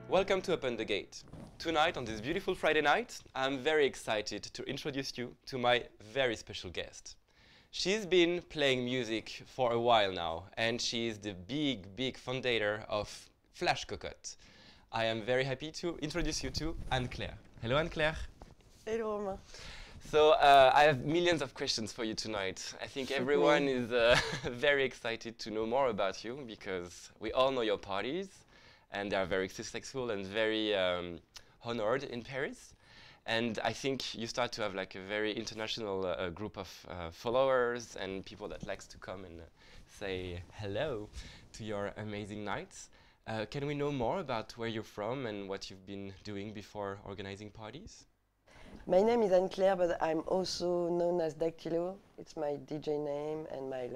Welcome to Open the Gate. Tonight, on this beautiful Friday night, I'm very excited to introduce you to my very special guest. She's been playing music for a while now, and she's the big founder of Flash Cocotte. I am very happy to introduce you to Anne-Claire. Hello, Anne-Claire. Hello, Romain. So I have millions of questions for you tonight. I think everyone is very excited to know more about you because we all know your parties and they are very successful and very honored in Paris. And I think you start to have like a very international group of followers and people that likes to come and say hello to your amazing nights. Can we know more about where you're from and what you've been doing before organizing parties? My name is Anne-Claire, but I'm also known as Dactylo. It's my DJ name and my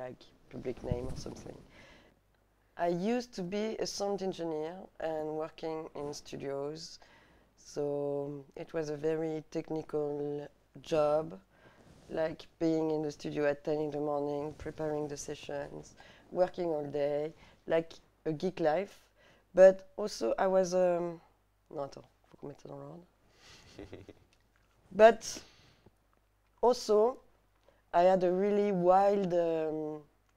public name or something. I used to be a sound engineer and working in studios. So it was a very technical job, like being in the studio at 10 in the morning, preparing the sessions, working all day, like a geek life. But also I was... Non, attends, faut qu'on mette ça dans l'ordre. But also, I had a really wild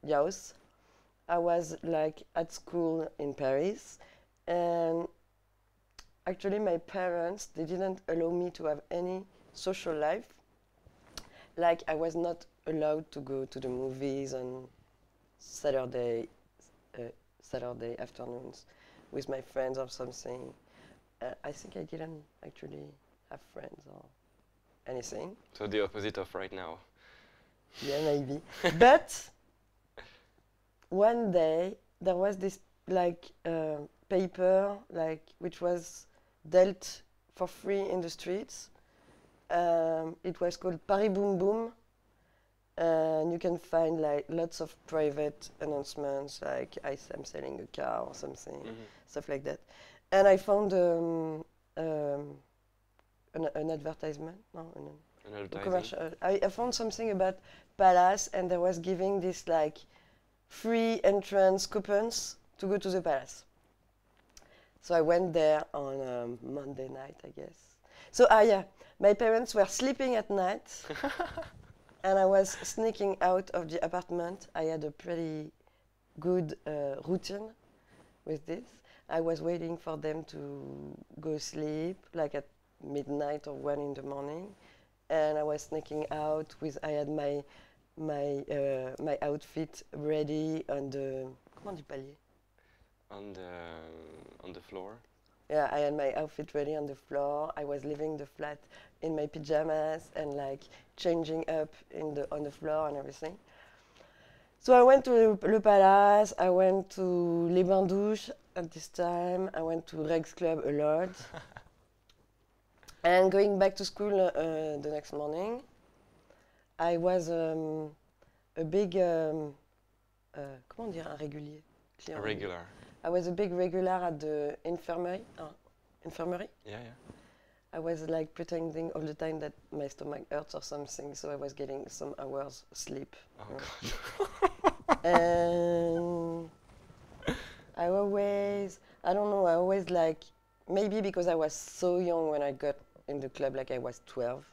house. I was like at school in Paris, and actually my parents, they didn't allow me to have any social life. Like I was not allowed to go to the movies on Saturday afternoons with my friends or something. I think I didn't actually have friends or anything. So the opposite of right now. Yeah, maybe. But one day there was this paper which was dealt for free in the streets. It was called Paris Boom Boom, and you can find like lots of private announcements, like I'm selling a car or something, stuff like that. And I found an advertisement, no, a commercial. I found something about Palace, and they was giving this like free entrance coupons to go to the Palace. So I went there on Monday night, I guess. So yeah, my parents were sleeping at night, and I was sneaking out of the apartment. I had a pretty good routine with this. I was waiting for them to go sleep, like at midnight or 1 in the morning, and I was sneaking out with. I had my outfit ready on the comment on dit palier? On the floor. Yeah, I had my outfit ready on the floor. I was leaving the flat in my pajamas and like changing up on the floor and everything. So I went to Le Palace. I went to Les Bains Douches at this time. I went to Rex Club a lot. And going back to school the next morning, I was a big, comment dire un régulier? A regular. I was a big regular at the infirmary. Infirmary? Yeah. I was like pretending all the time that my stomach hurts or something, so I was getting some hours sleep. Oh God. And I always like, maybe because I was so young when I got in the club, like I was 12.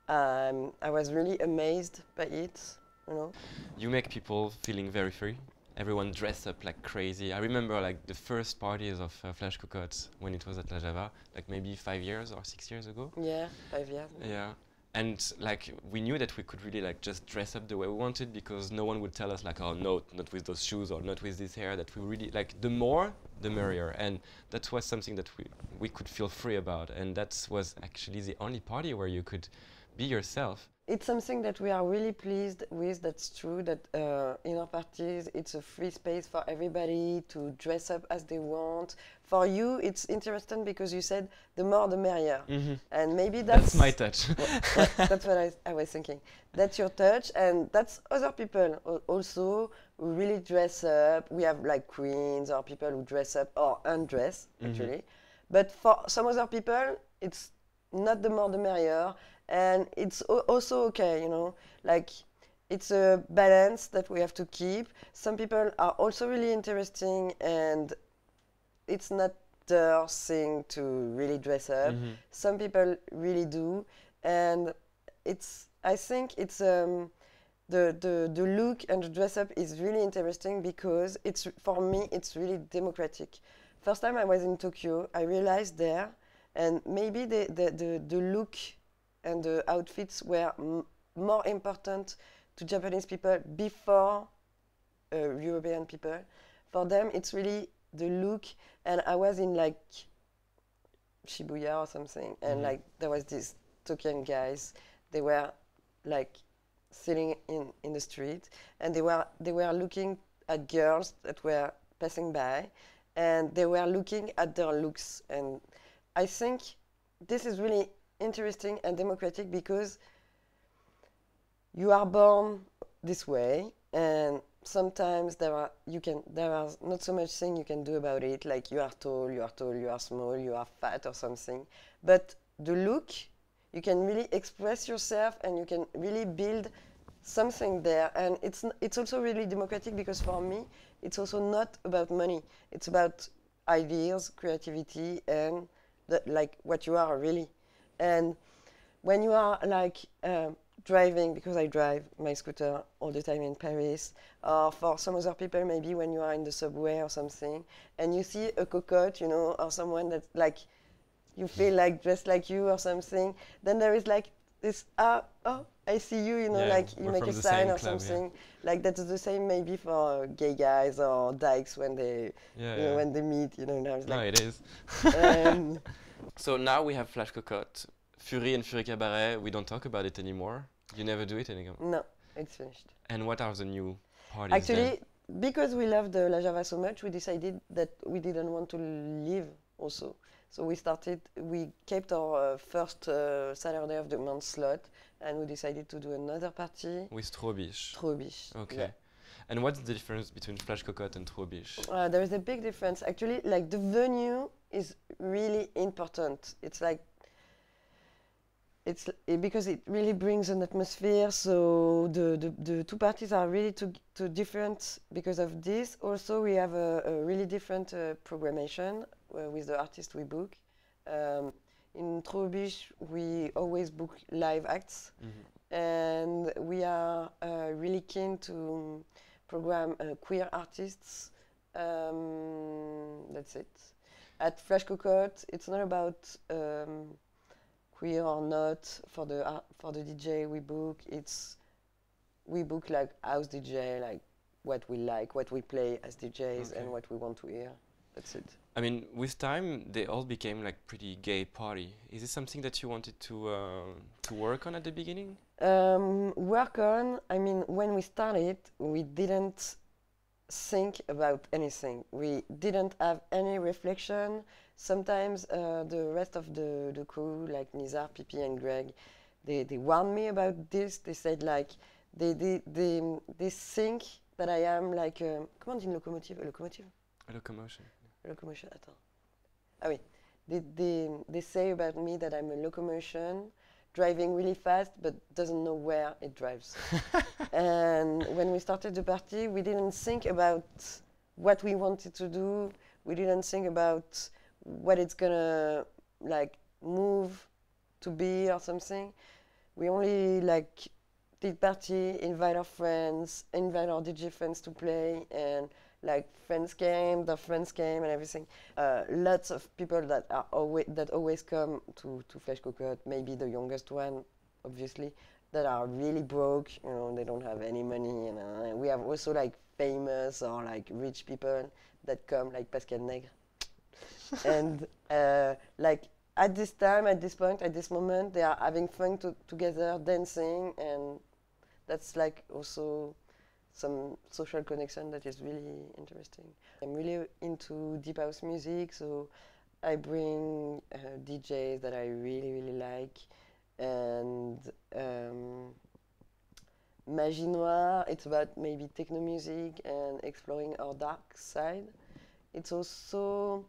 I was really amazed by it, you know. You make people feeling very free. Everyone dressed up like crazy. I remember like the first parties of Flash Cocotte when it was at La Java, like maybe 5 years or 6 years ago. Yeah, 5 years. Yeah. And like we knew that we could really like just dress up the way we wanted because no one would tell us like, oh no, not with those shoes or not with this hair. That we really like the more, the merrier. And that was something that we could feel free about. And that was actually the only party where you could be yourself. It's something that we are really pleased with. That's true, that in our parties it's a free space for everybody to dress up as they want. For you, it's interesting because you said the more the merrier. And maybe that's my touch. That's what I was thinking. That's your touch, and that's other people also who really dress up. We have like queens or people who dress up or undress, actually. But for some other people, it's not the more the merrier. And it's also okay, you know, like it's a balance that we have to keep. Some people are also really interesting, and it's not their thing to really dress up. Some people really do, and I think it's the look and the dress up is really interesting because for me it's really democratic. First time I was in Tokyo, I realized there, and maybe the look and the outfits were more important to Japanese people before European people. For them, it's really the look, and I was in like Shibuya or something, and like there was these Tokian guys. They were like sitting in the street, and they were looking at girls that were passing by, and they were looking at their looks. And I think this is really interesting and democratic because you are born this way, and sometimes there are not so much thing you can do about it, like you are tall, you are small, you are fat or something. But the look, you can really express yourself and you can really build something there. And it's also really democratic because for me, it's also not about money. It's about ideas, creativity, and like what you are really. And when you are like driving, because I drive my scooter all the time in Paris, or for some other people, maybe when you are in the subway or something, and you see a cocotte, you know, or someone that's like, you feel like dressed like you or something, then there is like this, oh, I see you, you know, like you make a sign or something. Like that's the same maybe for gay guys or dykes when they, when they meet, you know. Now it's like, it is. So now we have Flash Cocotte. Fury and Fury Cabaret, we don't talk about it anymore. You never do it anymore? No, it's finished. And what are the new parties? Actually, because we loved La Java so much, we decided that we didn't want to leave also. So we kept our first Saturday of the month slot, and we decided to do another party. With Trobiche. Trobiche. Okay. Yeah. And what's the difference between Flash Cocotte and Trobiche? There is a big difference. Actually, like the venue is really important. It's like, because it really brings an atmosphere, so the two parties are really too different because of this. Also, we have a really different programmation with the artists we book. In Trobiche, we always book live acts, and we are really keen to program queer artists. That's it. At Flash Cocotte, it's not about queer or not. For the DJ we book, we book like house DJ, like what we like, what we play as DJs, and what we want to hear. That's it. I mean, with time, they all became like pretty gay party. Is this something that you wanted to work on at the beginning? Work on. I mean, when we started, we didn't think about anything. We didn't have any reflection. Sometimes the rest of the crew, like Nizar, Pipi, and Greg, they warned me about this. They said like they think that I am like comment on dit une locomotive? A locomotive? A locomotion. A locomotion. Attends. Ah oui. They say about me that I'm a locomotion, driving really fast, but doesn't know where it drives. And when we started the party, we didn't think about what we wanted to do. We didn't think about what it's gonna like move to be or something. We only like did party, invite our friends, invite our DJ friends to play, and like their friends came and everything. Lots of people that always come to Flash Cocotte, maybe the youngest one, obviously, that are really broke, you know, they don't have any money. And we have also like famous or like rich people that come, like Pascal Nègre. And like at this time, at this point, at this moment, they are having fun together, dancing, and that's like also some social connection that is really interesting. I'm really into deep house music, so I bring DJs that I really, really like. And Magie Noire, it's about maybe techno music and exploring our dark side. It's also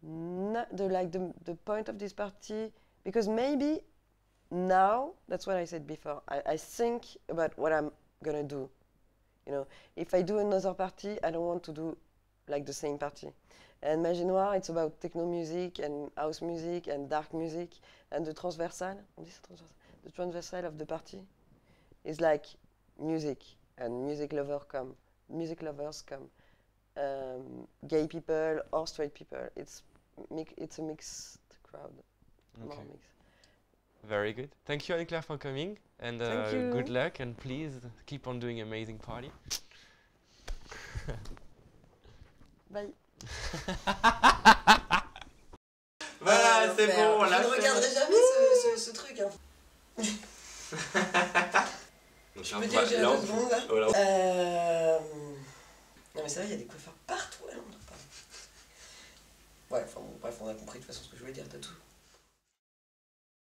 not the point of this party, because maybe now, that's what I said before, I think about what I'm gonna do. You know, if I do another party, I don't want to do like the same party. And Magie Noire, it's about techno music and house music and dark music. And the transversal, the transversal of the party is like music, and music lovers come, gay people or straight people. It's a mixed crowd. Okay. Very good. Thank you, Anne-Claire, for coming, and good luck, and please keep on doing amazing party. Bye. Voilà, c'est bon. Je ne regarderai jamais ce truc. Hein. Je peux dire que j'ai 2 secondes là. Voilà. Non mais c'est vrai, il y a des coiffeurs partout à Londres. Ouais, enfin bon, bref, on a compris de toute façon ce que je voulais dire, t'as tout.